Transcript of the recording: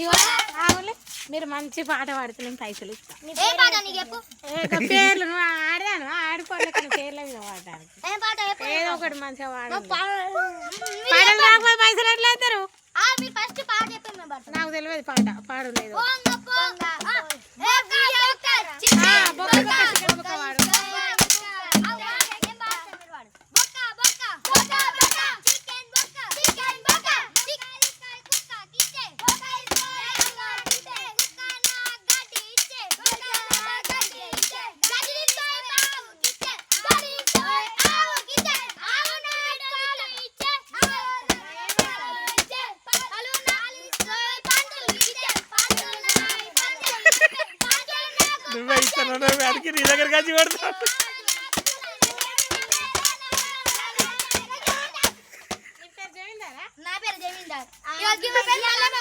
ఇగో ఆవులే మీరు మంచి పాట పాడుతున్నాం పైసలు ఇస్తా ఏ పాట నీకు చెప్పు పేర్లు నువ్వు ఆడాను ఆడుకోలేక పేర్ల మీద పాడడానికి ఏదో ఒకటి మంచిగా పాడు పాటలు రాకపోతే పైసలు ఎట్లా అవుతారు మీరు ఫస్ట్ పాట చెప్పండి మేము పాడతాం నాకు తెలియదు పాట పాడు లేదు నువ్వే ఇస్తాను వాడికి నీ దగ్గర కలిసి కొడతావు నా పేరు జమీందార్